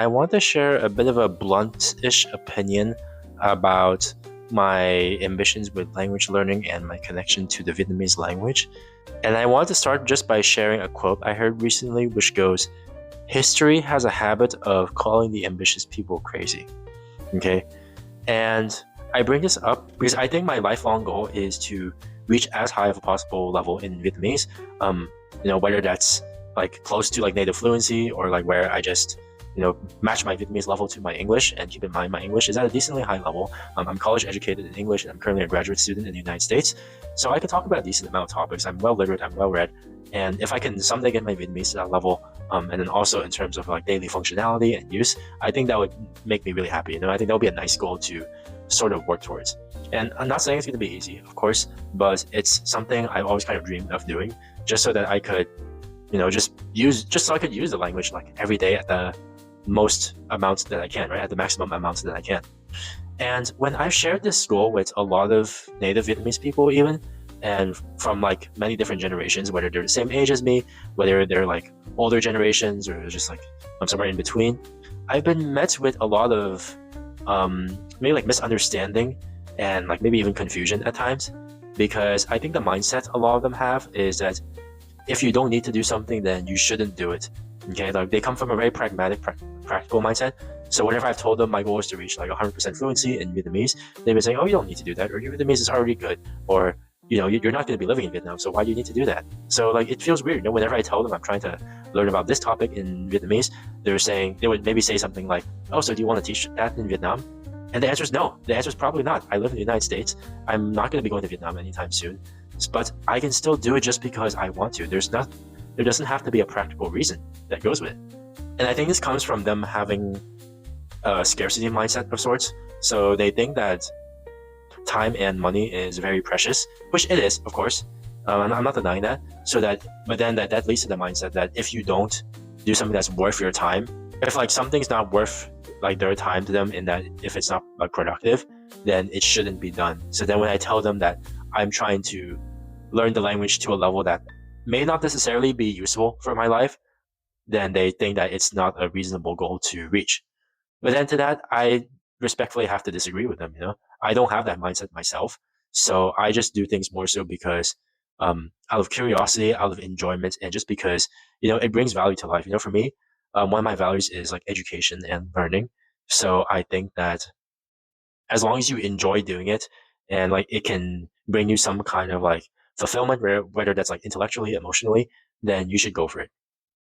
I want to share a bit of a blunt-ish opinion about my ambitions with language learning and my connection to the Vietnamese language. And I want to start just by sharing a quote I heard recently, which goes, "History has a habit of calling the ambitious people crazy." Okay. And I bring this up because I think my lifelong goal is to reach as high of a possible level in Vietnamese. Um, whether that's like close to like native fluency or like where I just match my Vietnamese level to my English, and keep in mind my English is at a decently high level. I'm college educated in English, and I'm currently a graduate student in the United States, so I can talk about a decent amount of topics. I'm well literate, I'm well read, and if I can someday get my Vietnamese to that level, and then also in terms of like daily functionality and use, I think that would make me really happy. I think that would be a nice goal to sort of work towards. And I'm not saying it's going to be easy, of course, but it's something I've always kind of dreamed of doing, just so that I could, just so I could use the language like every day at the most amounts that I can, right? At the maximum amounts that I can. And when I've shared this goal with a lot of native Vietnamese people, even, and from like many different generations, whether they're the same age as me, whether they're like older generations or just like somewhere in between, I've been met with a lot of maybe like misunderstanding and like maybe even confusion at times, because I think the mindset a lot of them have is that if you don't need to do something, then you shouldn't do it. Okay, like they come from a very pragmatic, practical mindset. So whenever I've told them my goal is to reach like 100% fluency in Vietnamese, they've been saying, "Oh, you don't need to do that," or "Your Vietnamese is already good," or "You're not going to be living in Vietnam, so why do you need to do that?" So like it feels weird. Whenever I tell them I'm trying to learn about this topic in Vietnamese, they would maybe say something like, "Oh, so do you want to teach that in Vietnam?" And the answer is no. The answer is probably not. I live in the United States. I'm not going to be going to Vietnam anytime soon, but I can still do it just because I want to. There doesn't have to be a practical reason that goes with it. And I think this comes from them having a scarcity mindset of sorts. So they think that time and money is very precious, which it is, of course. I'm not denying that. But then that leads to the mindset that if you don't do something that's worth your time, if like something's not worth like their time to them, in that if it's not like productive, then it shouldn't be done. So then when I tell them that I'm trying to learn the language to a level that may not necessarily be useful for my life, then they think that it's not a reasonable goal to reach. But then to that, I respectfully have to disagree with them. I don't have that mindset myself, so I just do things more so because out of curiosity, out of enjoyment, and just because it brings value to life. For me, one of my values is like education and learning. So I think that as long as you enjoy doing it and like it can bring you some kind of like fulfillment, whether that's like intellectually, emotionally, then you should go for it.